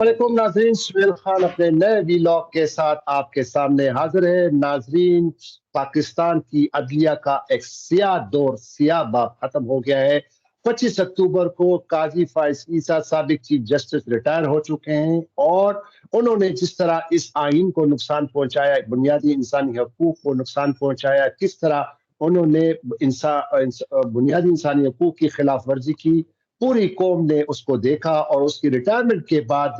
वालेकुम नाजरीन, सुहेल खान अपने नए वीलॉग के साथ आपके सामने हाजिर है। नाजरीन, पाकिस्तान की अदलिया का एक सियाह दौर, सियाह बाब खत्म हो गया है। 25 अक्टूबर को काजी फाइज ईसा साबिक चीफ जस्टिस रिटायर हो चुके हैं और उन्होंने जिस तरह इस आइन को नुकसान पहुंचाया, बुनियादी इंसानी हकूक को नुकसान पहुंचाया, किस तरह उन्होंने बुनियादी इंसानी हकूक की खिलाफ वर्जी की, पूरी कौम ने उसको देखा और उसकी रिटायरमेंट के बाद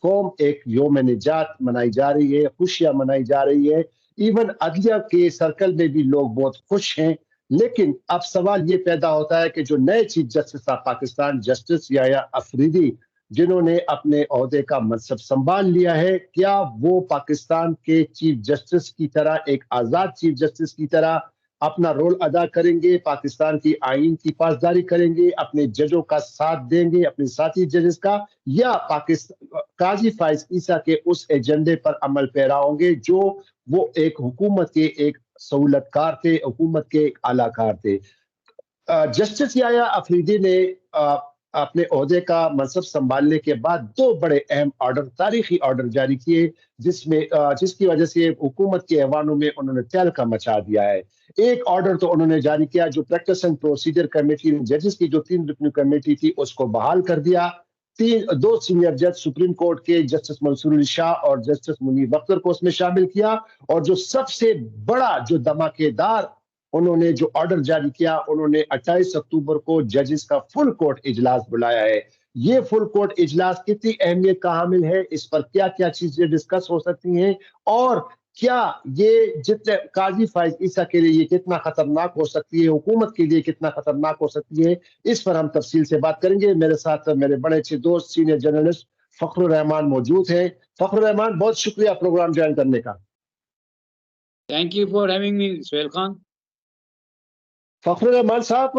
कौम एक योम निजात मनाई जा रही है, खुशियां मनाई जा रही है। इवन अदलिया के सर्कल में भी लोग बहुत खुश हैं। लेकिन अब सवाल ये पैदा होता है कि जो नए chief justice of Pakistan justice Yahya Afridi जिन्होंने अपने ओहदे का मनसब संभाल लिया है, क्या वो पाकिस्तान के चीफ जस्टिस की तरह, एक आजाद चीफ जस्टिस की तरह अपना रोल अदा करेंगे, पाकिस्तान की आइन की पासदारी करेंगे, अपने जजों का साथ देंगे, अपने साथी जजेस का, या पाकिस्तान काजी फाइज ईसा के उस एजेंडे पर अमल पैरा होंगे जो वो एक हुकूमत के एक सहूलतकार थे, हुकूमत के एक आलाकार थे। जस्टिस याया अफरीदी ने अपने ओहदे का मनसब संभालने के बाद दो बड़े अहम ऑर्डर, तारीखी ऑर्डर जारी किए, जिसकी वजह से हुकूमत के ऐवानों में उन्होंने तहलका मचा दिया है। एक ऑर्डर तो उन्होंने जारी किया, जो प्रैक्टिस एंड प्रोसीजर कमेटी, जजेस की जो 3 रुकनी कमेटी थी, उसको बहाल कर दिया। दो सीनियर जज सुप्रीम कोर्ट के जस्टिस मंसूर अली शाह और जस्टिस मुनीब अख्तर को उसमें शामिल किया। और जो सबसे बड़ा, जो धमाकेदार उन्होंने जो ऑर्डर जारी किया, उन्होंने 28 अक्टूबर को जजेस का फुल कोर्ट इजलास बुलाया है। ये फुल कोर्ट इजलास कितनी अहमियत का हामिल है, इस पर क्या क्या चीजें डिस्कस हो सकती हैं, और क्या ये जितने काजी फाइज ईसा के लिए ये कितना खतरनाक हो सकती है, हुकूमत के लिए कितना खतरनाक हो सकती है, इस पर हम तफसील से बात करेंगे। मेरे साथ मेरे बड़े अच्छे दोस्त सीनियर जर्नलिस्ट फखरुर रहमान मौजूद हैं। फखरुर रहमान, बहुत शुक्रिया प्रोग्राम ज्वाइन करने का। Thank you for having me Suhail Khan. Fakhrur Rahman साहब,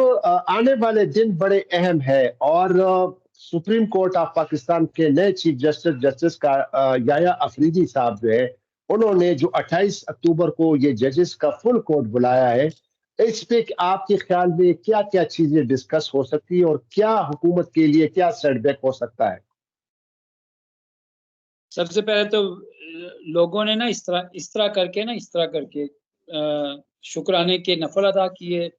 आने वाले दिन बड़े अहम है और सुप्रीम कोर्ट ऑफ पाकिस्तान के नए चीफ जस्टिस जस्टिस का याया अफरीदी साहब जो है, उन्होंने जो 28 अक्टूबर को ये जजेस का फुल कोर्ट बुलाया है, इस पे आपके ख्याल में क्या क्या चीजें डिस्कस हो सकती है और क्या हुकूमत के लिए क्या सेटबैक हो सकता है? सबसे पहले तो लोगों ने ना इस तरह करके शुक्राने के नफल अदा किए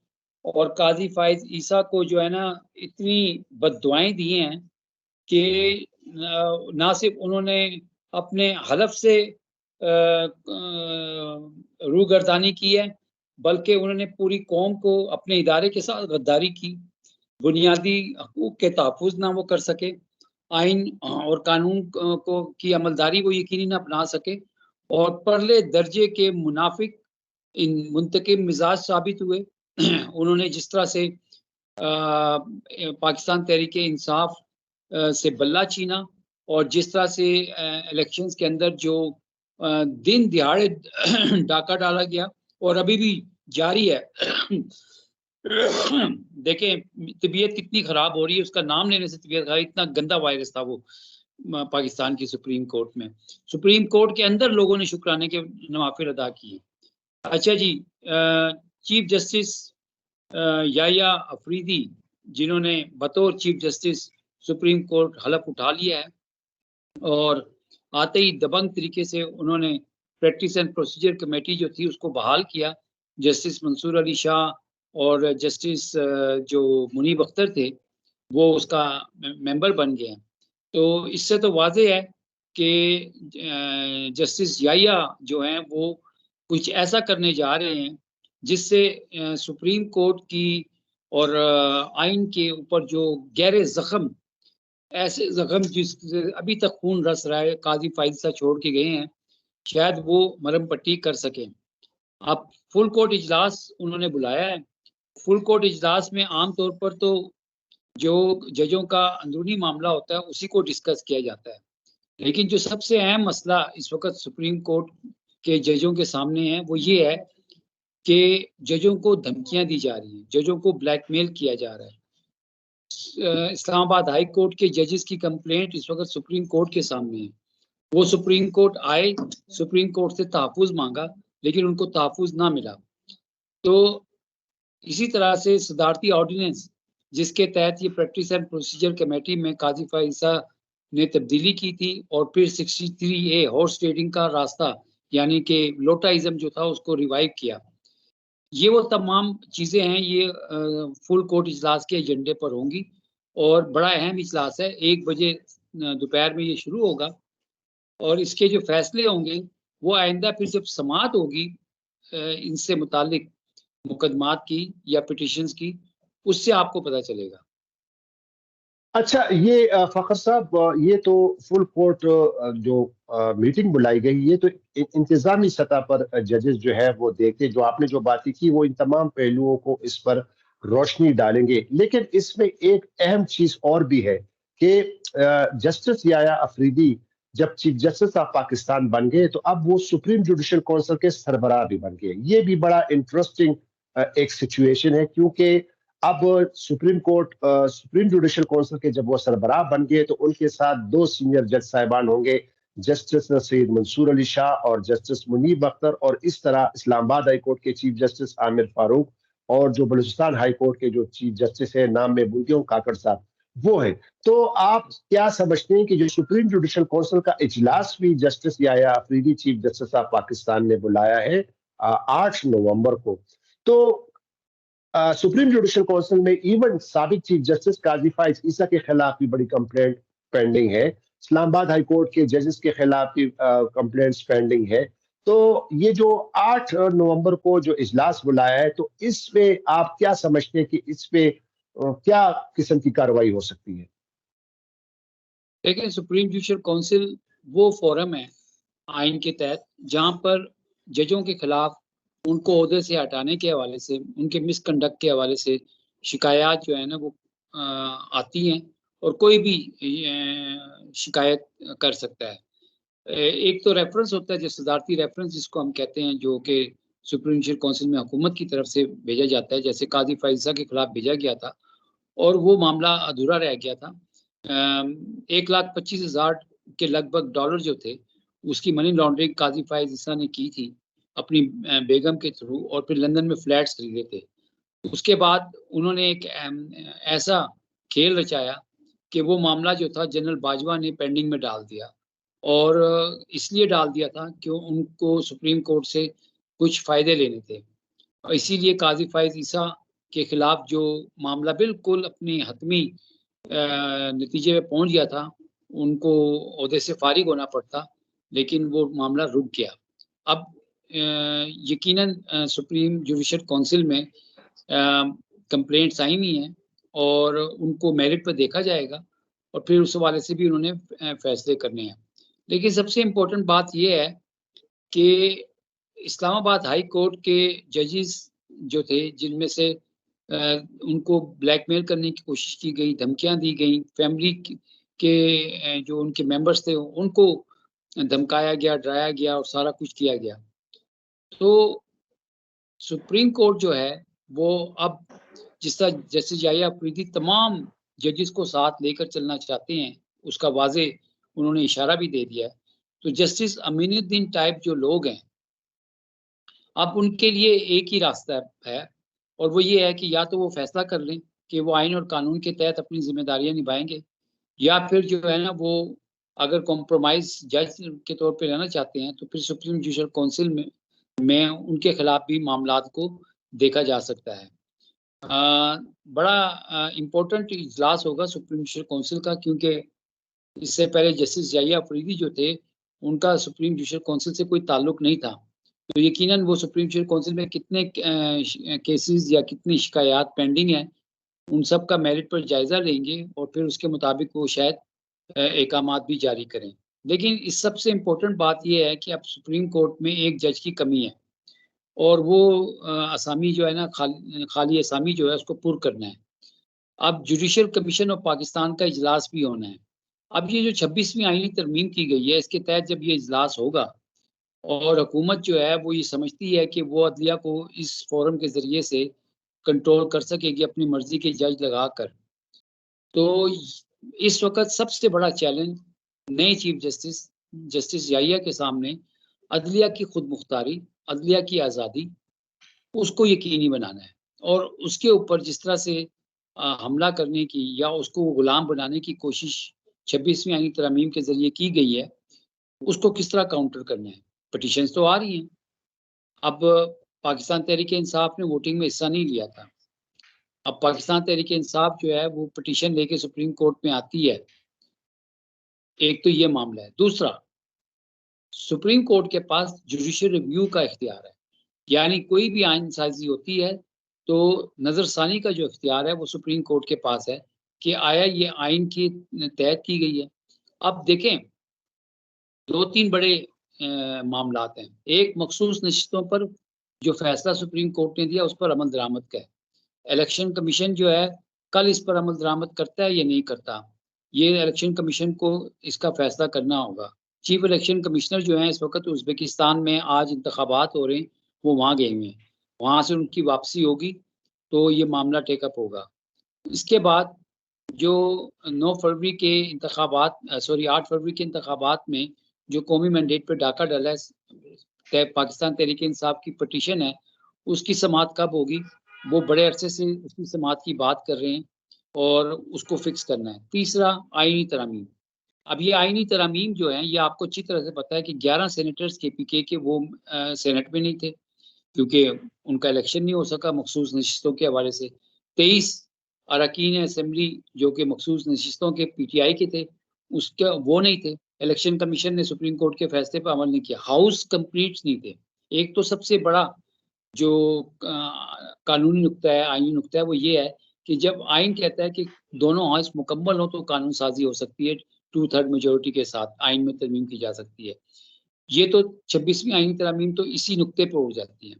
और काजी फाइज ईसा को जो है ना इतनी बद्दुआएं दी हैं कि ना सिर्फ उन्होंने अपने हलफ से रूगर्दानी की है, बल्कि उन्होंने पूरी कौम को अपने इदारे के साथ गद्दारी की, बुनियादी हकूक के तहफ़्फ़ुज़ ना वो कर सके, आइन और कानून को की अमलदारी वो यकीनी ना अपना सके, और परले दर्जे के मुनाफिक इन मुंतकिम मिजाज साबित हुए। उन्होंने जिस तरह से पाकिस्तान तहरीक इंसाफ से बल्ला छीना और जिस तरह से इलेक्शंस के अंदर जो दिन दिहाड़े डाका डाला गया और अभी भी जारी है। देखें तबीयत कितनी खराब हो रही है, उसका नाम लेने से तबीयत खराब, इतना गंदा वायरस था वो पाकिस्तान की सुप्रीम कोर्ट में। सुप्रीम कोर्ट के अंदर लोगों ने शुक्राने के नवाफिल अदा किए। अच्छा जी, चीफ जस्टिस याया अफरीदी जिन्होंने बतौर चीफ जस्टिस सुप्रीम कोर्ट हलफ उठा लिया है और आते ही दबंग तरीके से उन्होंने प्रैक्टिस एंड प्रोसीजर कमेटी जो थी उसको बहाल किया। जस्टिस मंसूर अली शाह और जस्टिस जो मुनीब अख्तर थे वो उसका मेंबर बन गए हैं। तो इससे तो वाज़ेह है कि जस्टिस याया जो हैं वो कुछ ऐसा करने जा रहे हैं जिससे सुप्रीम कोर्ट की और आइन के ऊपर जो गहरे ज़ख्म, ऐसे ज़ख्म जिससे अभी तक खून रस रहा है, काजी फाइज़ छोड़ के गए हैं, शायद वो मरहम पट्टी कर सकें। अब फुल कोर्ट इजलास उन्होंने बुलाया है। फुल कोर्ट इजलास में आम तौर पर तो जो जजों का अंदरूनी मामला होता है उसी को डिस्कस किया जाता है, लेकिन जो सबसे अहम मसला इस वक्त सुप्रीम कोर्ट के जजों के सामने है वो ये है कि जजों को धमकियां दी जा रही हैं, जजों को ब्लैकमेल किया जा रहा है। इस्लामाबाद हाई कोर्ट के जजेस की कंप्लेंट इस वक्त सुप्रीम कोर्ट के सामने है। वो सुप्रीम कोर्ट आए, सुप्रीम कोर्ट से तहफ़्फ़ुज़ मांगा, लेकिन उनको तहफ़्फ़ुज़ ना मिला। तो इसी तरह से सदारती ऑर्डिनेंस जिसके तहत ये प्रैक्टिस एंड प्रोसीजर कमेटी में काजी फाइज़ ने तब्दीली की थी और फिर 63A हॉर्स ट्रेडिंग का रास्ता यानी कि लोटाइज्म जो था उसको रिवाइव किया। ये वो तमाम चीज़ें हैं, ये फुल कोर्ट इजलास के एजेंडे पर होंगी और बड़ा अहम इजलास है। 1 बजे दोपहर में ये शुरू होगा और इसके जो फैसले होंगे वो आइंदा फिर जब समाअत होगी इनसे मुतालिक मुकदमात की या पिटिशंस की, उससे आपको पता चलेगा। अच्छा, ये फ़खर साहब, ये तो फुल कोर्ट जो मीटिंग बुलाई गई, ये तो इंतज़ामी सतह पर जजेस जो है वो देखते, जो आपने जो बातें की वो इन तमाम पहलुओं को इस पर रोशनी डालेंगे। लेकिन इसमें एक अहम चीज़ और भी है कि जस्टिस याया अफरीदी जब चीफ जस्टिस ऑफ पाकिस्तान बन गए तो अब वो सुप्रीम जुडिशल काउंसिल के सरबराह भी बन गए। ये भी बड़ा इंटरेस्टिंग एक सिचुएशन है, क्योंकि अब सुप्रीम जुडिशल काउंसिल के जब वो सरबराह बन गए तो उनके साथ 2 सीनियर जज साहिबान होंगे, जस्टिस सैयद मंसूर अली शाह और जस्टिस मुनीब अख्तर, और इस तरह इस्लामाबाद हाई कोर्ट के चीफ जस्टिस आमिर फारूक और जो बलूचिस्तान हाई कोर्ट के जो चीफ जस्टिस है, नाम में भूल गया हूं, काकड़ साहब, वो है। तो आप क्या समझते हैं कि जो सुप्रीम जुडिशल काउंसिल का इजलास भी justice Yahya Afridi chief justice of Pakistan ने बुलाया है 8 नवंबर को, तो सुप्रीम जुडिशल काउंसिल में इवन साबिक चीफ जस्टिस काजी फाइज ईसा के खिलाफ भी बड़ी कंप्लेंट पेंडिंग है, इस्लामाबाद हाई कोर्ट के जजेस के खिलाफ भी कंप्लेंट्स पेंडिंग है। तो ये जो 8 नवंबर को जो इजलास बुलाया है, तो इसमें आप क्या समझते हैं कि इस पे क्या किस्म की कार्रवाई हो सकती है? लेकिन सुप्रीम जुडिशल काउंसिल वो फोरम है आइन के तहत जहां पर जजों के खिलाफ उनको ओहदे से हटाने के हवाले से, उनके मिसकंडक्ट के हवाले से शिकायत जो है ना वो आती हैं और कोई भी शिकायत कर सकता है। एक तो रेफरेंस होता है, जो सदारती रेफरेंस जिसको हम कहते हैं, जो कि सुप्रीम जुडिशल काउंसिल में हुकूमत की तरफ से भेजा जाता है, जैसे काजी फाइजा के खिलाफ भेजा गया था और वो मामला अधूरा रह गया था। 1,25,000 के लगभग डॉलर जो थे, उसकी मनी लॉन्ड्रिंग काजी फाइज ईसा ने की थी अपनी बेगम के थ्रू और फिर लंदन में फ्लैट्स खरीदे थे। उसके बाद उन्होंने एक ऐसा खेल रचाया कि वो मामला जो था जनरल बाजवा ने पेंडिंग में डाल दिया और इसलिए डाल दिया था कि उनको सुप्रीम कोर्ट से कुछ फ़ायदे लेने थे। और इसीलिए काजी फाइज ईसा के खिलाफ जो मामला बिल्कुल अपनी हतमी नतीजे में पहुंच गया था, उनको ओहदे से फारिग होना पड़ता, लेकिन वो मामला रुक गया। अब यकीनन सुप्रीम जुडिशल काउंसिल में कंप्लेंट्स आई हुई हैं और उनको मेरिट पर देखा जाएगा और फिर उस हवाले से भी उन्होंने फैसले करने हैं। लेकिन सबसे इम्पोर्टेंट बात ये है कि इस्लामाबाद हाई कोर्ट के जजेस जो थे, जिनमें से उनको ब्लैकमेल करने की कोशिश की गई, धमकियाँ दी गई, फैमिली के जो उनके मेंबर्स थे उनको धमकाया गया, डराया गया और सारा कुछ किया गया। तो सुप्रीम कोर्ट जो है वो अब जिस तरह जस्टिस याहिया अफरीदी तमाम जजेस को साथ लेकर चलना चाहते हैं, उसका वाज़े उन्होंने इशारा भी दे दिया है। तो जस्टिस अमीनुद्दीन टाइप जो लोग हैं, अब उनके लिए एक ही रास्ता है और वो ये है कि या तो वो फैसला कर लें कि वो आइन और कानून के तहत अपनी ज़िम्मेदारियाँ निभाएँगे, या फिर जो है ना वो अगर कॉम्प्रोमाइज़ जज के तौर पे रहना चाहते हैं, तो फिर सुप्रीम जुडिशल काउंसिल में उनके खिलाफ भी मामलात को देखा जा सकता है। बड़ा इम्पोर्टेंट इजलास होगा सुप्रीम जुडिशल काउंसिल का, क्योंकि इससे पहले जस्टिस याहिया अफरीदी जो थे, उनका सुप्रीम जुडिशल काउंसिल से कोई ताल्लुक नहीं था। तो यकीनन वो सुप्रीम जुडिशल काउंसिल में कितने केसेस या कितनी शिकायत पेंडिंग हैं, उन सब का मेरिट पर जायज़ा लेंगे और फिर उसके मुताबिक वो शायद अहकामात भी जारी करें। लेकिन इस सबसे इम्पोर्टेंट बात ये है कि अब सुप्रीम कोर्ट में एक जज की कमी है और वो असामी जो है ना, खाली असामी जो है उसको पुर करना है। अब जुडिशियल कमीशन ऑफ पाकिस्तान का इजलास भी होना है। अब ये जो 26वीं आईनी तरमीम की गई है, इसके तहत जब ये इजलास होगा और हुकूमत जो है वो ये समझती है कि वो अदलिया को इस फोरम के ज़रिए से कंट्रोल कर सकेगी अपनी मर्ज़ी के जज लगाकर। तो इस वक़्त सबसे बड़ा चैलेंज नए चीफ जस्टिस जस्टिस याहिया के सामने अदलिया की खुद मुख्तारी, अदलिया की आज़ादी, उसको यकीनी बनाना है और उसके ऊपर जिस तरह से हमला करने की या उसको गुलाम बनाने की कोशिश 26वीं आईनी तरमीम के जरिए की गई है, उसको किस तरह काउंटर करना है। पिटीशंस तो आ रही हैं। अब पाकिस्तान तहरीक-ए-इंसाफ ने वोटिंग में हिस्सा नहीं लिया था। अब पाकिस्तान तहरीक-ए-इंसाफ जो है वो पिटीशन लेके सुप्रीम कोर्ट में आती है। एक तो ये मामला है। दूसरा, सुप्रीम कोर्ट के पास जुडिशियल रिव्यू का इख्तियार है, यानी कोई भी आइन साजी होती है तो नज़रसानी का जो इख्तियार है वो सुप्रीम कोर्ट के पास है कि आया ये आइन के तहत की गई है। अब देखें, 2-3 बड़े मामलात हैं। एक, मखसूस नशिस्तों पर जो फैसला सुप्रीम कोर्ट ने दिया उस पर अमल दरामद का है। इलेक्शन कमीशन जो है कल इस पर अमल दरामद करता है या नहीं करता, ये इलेक्शन कमीशन को इसका फैसला करना होगा। चीफ इलेक्शन कमिश्नर जो हैं इस वक्त उज़्बेकिस्तान में, आज इंतखाबात हो रहे हैं, वो वहाँ गए हुए हैं। वहाँ से उनकी वापसी होगी तो ये मामला टेकअप होगा। इसके बाद जो 9 फरवरी के इंतखाबात, 8 फरवरी के इंतखाबात में जो कौमी मैंडेट पे डाका डाला है, पाकिस्तान तहरीक-ए-इंसाफ की पिटीशन है, उसकी समाअत कब होगी? वो बड़े अरसे से उसकी समाअत की बात कर रहे हैं और उसको फिक्स करना है। तीसरा, आईनी तरामीम। अब ये आईनी तरामीम जो हैं, ये आपको अच्छी तरह से पता है कि 11 सेनेटर्स केपीके के वो सेनेट में नहीं थे, क्योंकि उनका इलेक्शन नहीं हो सका मखसूस नशिस्तों के हवाले से। 23 अरकान असेंबली जो कि मखसूस नशिस्तों के पीटीआई के थे, उसके वो नहीं थे। इलेक्शन कमीशन ने सुप्रीम कोर्ट के फैसले पर अमल नहीं किया। हाउस कंप्लीट नहीं थे। एक तो सबसे बड़ा जो कानूनी नुक्ता है, आईनी नुक्ता है, वो ये है कि जब आइन कहता है कि दोनों हाउस मुकम्मल हो तो कानून साजी हो सकती है, 2/3 मेजोरिटी के साथ आइन में तरमीम की जा सकती है। ये तो 26वीं आईनी तरमीम तो इसी नुक्ते पर उड़ जाती है।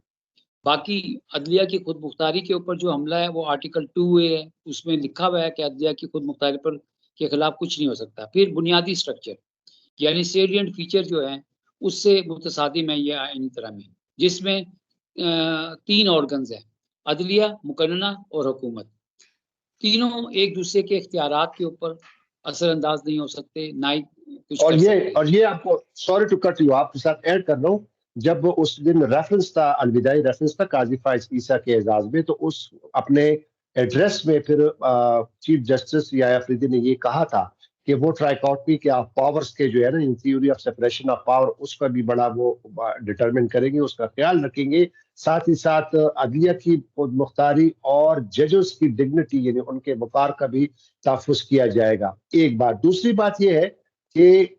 बाकी अदलिया की खुद मुख्तारी के ऊपर जो हमला है वो आर्टिकल 2A है, उसमें लिखा हुआ है कि अदलिया की खुद मुख्तारी पर के खिलाफ कुछ नहीं हो सकता। फिर बुनियादी स्ट्रक्चर यानी सेलिएंट फीचर जो है उससे मुतसादिम है ये आईनी तरमीम, जिसमें 3 ऑर्गन्स हैं, अदलिया, मुकन्नना और हुकूमत। तीनों एक दूसरे के इख्तियारात के ऊपर असरअंदाज नहीं हो सकते, ना ही कुछ कर सकते। और ये आपको, सॉरी टू कट यू, आपके साथ ऐड कर रहा हूँ, जब उस दिन रेफरेंस था, अलविदाई रेफरेंस था काजी फाइज ईसा के एजाज में, तो उस अपने एड्रेस में फिर चीफ जस्टिस याया अफरीदी ने ये कहा था कि वो ट्राइकॉटमी के ऑफ पावर्स के जो है ना, in theory of separation of power, उस पर भी बड़ा वो डिटरमिन करेंगे, उसका ख्याल रखेंगे। साथ ही साथ अदलिया की मुख्तारी और जजेस की डिग्निटी यानी उनके वकार का भी तहफ़्फ़ुज़ किया जाएगा। एक बात। दूसरी बात यह है कि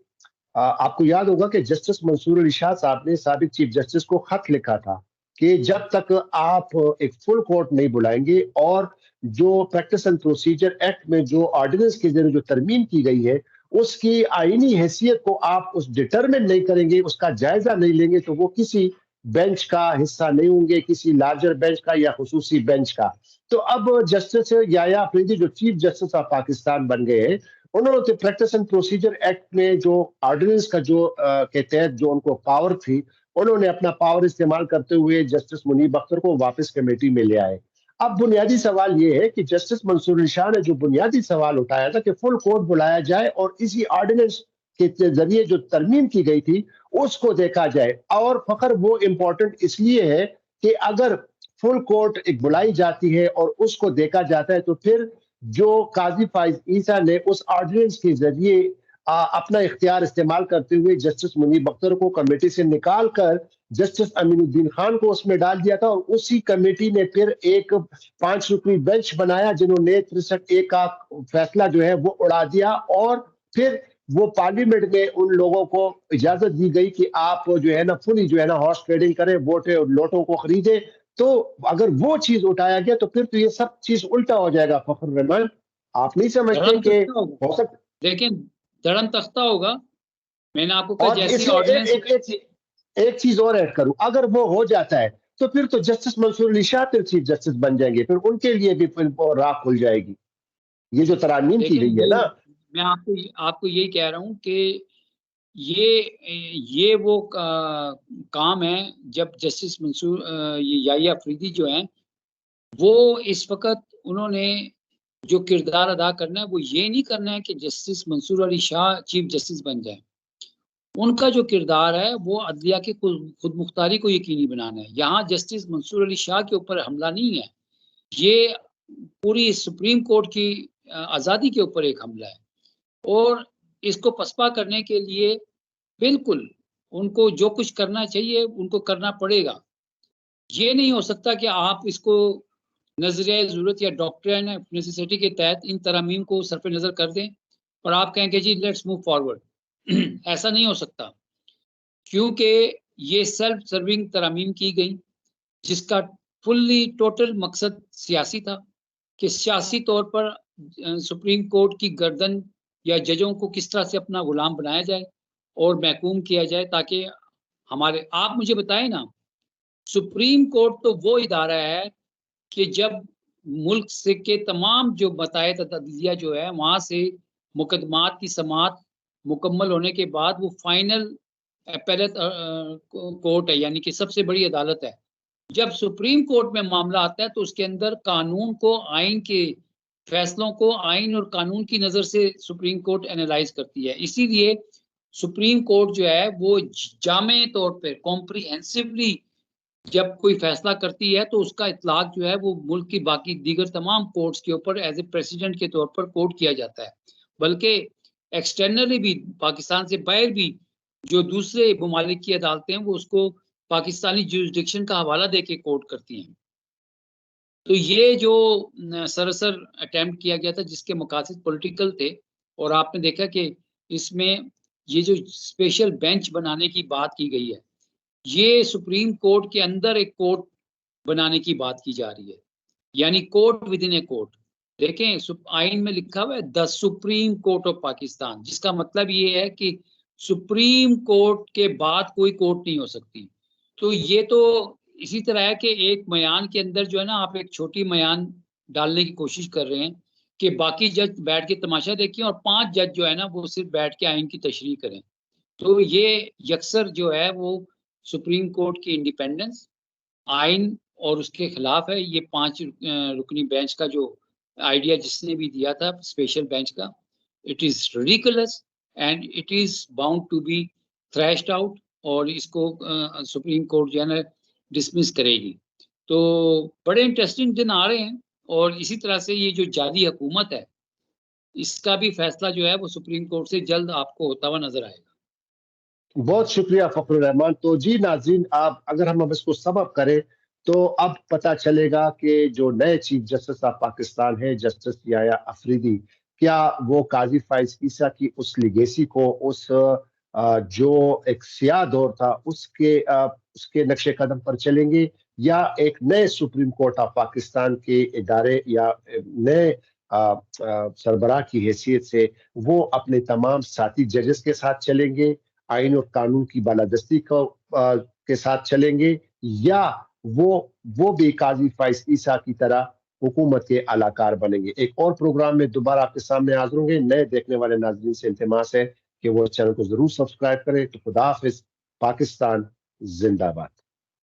आपको याद होगा कि जस्टिस मंसूर अली शाह साहब ने साबिक चीफ जस्टिस को खत लिखा था कि जब तक आप एक फुल कोर्ट नहीं बुलाएंगे और जो प्रैक्टिस एंड प्रोसीजर एक्ट में जो ऑर्डिनेंस के जरिए जो तरमीम की गई है उसकी आईनी हैसियत को आप उस डिटरमिन नहीं करेंगे, उसका जायजा नहीं लेंगे, तो वो किसी बेंच का हिस्सा नहीं होंगे, किसी लार्जर बेंच का या खुसूसी बेंच का। तो अब जस्टिस याया अफरीदी जो चीफ जस्टिस ऑफ पाकिस्तान बन गए हैं, उन्होंने तो प्रैक्टिस एंड प्रोसीजर एक्ट में जो ऑर्डिनेंस का जो के तहत जो उनको पावर थी, उन्होंने अपना पावर इस्तेमाल करते हुए जस्टिस मुनीब अख्तर को वापस कमेटी में ले आए। अब बुनियादी सवाल ये है कि जस्टिस मंसूर अली शाह ने जो बुनियादी सवाल उठाया था कि फुल कोर्ट बुलाया जाए और इसी ऑर्डिनेंस के जरिए जो तरमीम की गई थी उसको देखा जाए। और फखर वो इम्पोर्टेंट इसलिए है कि अगर फुल कोर्ट एक बुलाई जाती है और उसको देखा जाता है तो फिर जो काजी फाइज ईसा ने उस ऑर्डिनेंस के जरिए अपना इख्तियार इस्तेमाल करते हुए जस्टिस मुनीब अख्तर को कमेटी से निकाल कर जस्टिस अमीनुद्दीन खान को उसमें डाल दिया था, और उसी कमेटी ने फिर एक 5 रुकनी बेंच बनाया जिन्होंने 63A का फैसला जो है वो उड़ा दिया, और फिर वो पार्लियामेंट में उन लोगों को इजाजत दी गई कि आप जो है ना फुली जो है ना हॉर्स ट्रेडिंग करें, वोटे लोटों को खरीदे। तो अगर वो चीज उठाया गया तो फिर तो ये सब चीज उल्टा हो जाएगा। फखर रहमान, आप नहीं समझते कि हो सकता? लेकिन धड़म तख्ता होगा। मैंने आपको कहा और जैसी इसमें ऑर्डिनेंस एक चीज और ऐड करूं, अगर वो हो जाता है तो फिर तो जस्टिस मंसूर अली शाह फिर चीफ जस्टिस बन जाएंगे, फिर उनके लिए भी फिर राह खुल जाएगी, ये जो तरामीम की लेकिन गई है ना। मैं आपको यही कह रहा हूं कि ये वो काम है जब जस्टिस मंसूर ये याया अफरीदी जो हैं वो इस वक्त उन्होंने जो किरदार अदा करना है वो ये नहीं करना है कि justice Mansoor Ali Shah chief justice बन जाए। उनका जो किरदार है वो अदलिया की खुद मुख्तारी को यकीनी बनाना है। यहाँ जस्टिस मंसूर अली शाह के ऊपर हमला नहीं है, ये पूरी सुप्रीम कोर्ट की आज़ादी के ऊपर एक हमला है। और इसको पसपा करने के लिए बिल्कुल उनको जो कुछ करना चाहिए उनको करना पड़ेगा। ये नहीं हो सकता कि आप इसको नज़रिया ज़रूरत या डॉक्ट्रिन ऑफ नेसेसिटी के तहत इन तरमीम को सरफ़े नज़र कर दें और आप कहें कि जी लेट्स मूव फॉरवर्ड। ऐसा नहीं हो सकता, क्योंकि ये सेल्फ सर्विंग तरमीम की गई, जिसका फुल्ली टोटल मकसद सियासी था कि सियासी तौर पर सुप्रीम कोर्ट की गर्दन या जजों को किस तरह से अपना गुलाम बनाया जाए और महकूम किया जाए, ताकि हमारे, आप मुझे बताएं ना, सुप्रीम कोर्ट तो वो इदारा है कि जब मुल्क से के तमाम जो बतायत अदलिया जो है वहाँ से मुकदमात की समाअत मुकम्मल होने के बाद वो फाइनल अपीलेट कोर्ट है, यानी कि सबसे बड़ी अदालत है। जब सुप्रीम कोर्ट में मामला आता है तो उसके अंदर कानून को, आइन के फैसलों को आइन और कानून की नज़र से सुप्रीम कोर्ट एनालाइज करती है। इसीलिए सुप्रीम कोर्ट जो है वो जामे तौर पर कॉम्प्रिहेंसिवली जब कोई फैसला करती है तो उसका इतलाक जो है वो मुल्क की बाकी दीगर तमाम कोर्ट्स के ऊपर एज ए प्रेसिडेंट के तौर पर कोर्ट किया जाता है। बल्कि एक्सटर्नली भी, पाकिस्तान से बाहर भी जो दूसरे ममालिक की अदालतें हैं वो उसको पाकिस्तानी जुरिसडिक्शन का हवाला दे के कोर्ट करती हैं। तो ये जो सरासर अटेम्प्ट किया गया था जिसके मकासद पॉलिटिकल थे, और आपने देखा कि इसमें ये जो स्पेशल बेंच बनाने की बात की गई है, ये सुप्रीम कोर्ट के अंदर एक कोर्ट बनाने की बात की जा रही है, यानी court with in a court. देखें, आइन में लिखा हुआ है the supreme court of Pakistan, जिसका मतलब ये है कि सुप्रीम कोर्ट के बाद कोई कोर्ट नहीं हो सकती। तो ये तो इसी तरह है कि एक मयान के अंदर जो है ना, आप एक छोटी मयान डालने की कोशिश कर रहे हैं कि बाकी जज बैठ के तमाशा देखें और 5 जज जो है ना वो सिर्फ बैठ के आइन की तशरीह करें। तो ये यकसर जो है वो सुप्रीम कोर्ट की इंडिपेंडेंस, आइन और उसके खिलाफ है। ये 5 रुकनी बेंच का जो आइडिया जिसने भी दिया था स्पेशल बेंच का, it is ridiculous and it is bound to be thrashed out, और इसको सुप्रीम कोर्ट जो है ना डिसमिस करेगी। तो बड़े इंटरेस्टिंग दिन आ रहे हैं, और इसी तरह से ये जो जाली हुकूमत है इसका भी फैसला जो है वो सुप्रीम कोर्ट से जल्द आपको होता हुआ नजर आएगा। बहुत शुक्रिया फखरुर रहमान। तो जी नाज़रीन, आप अगर हम अब इसको सम अप करें तो अब पता चलेगा कि जो नए चीफ जस्टिस ऑफ पाकिस्तान है जस्टिस याया अफरीदी, क्या वो काजी फाइज ईसा की उस लिगेसी को, उस जो एक सियाह दौर था उसके नक्शे कदम पर चलेंगे, या एक नए सुप्रीम कोर्ट ऑफ पाकिस्तान के इदारे या नए सरबराह की हैसियत से वो अपने तमाम साथी जजेस के साथ चलेंगे, आइन और कानून की बालादस्ती के साथ चलेंगे, या वो भी काजी फाइज ईसा की तरह हुकूमत के अलाकार बनेंगे। एक और प्रोग्राम में दोबारा आपके सामने हाजिर होंगे। नए देखने वाले नाज़रीन से इल्तिमास है कि वो चैनल को जरूर सब्सक्राइब करें। तो खुदा हाफिज, पाकिस्तान जिंदाबाद।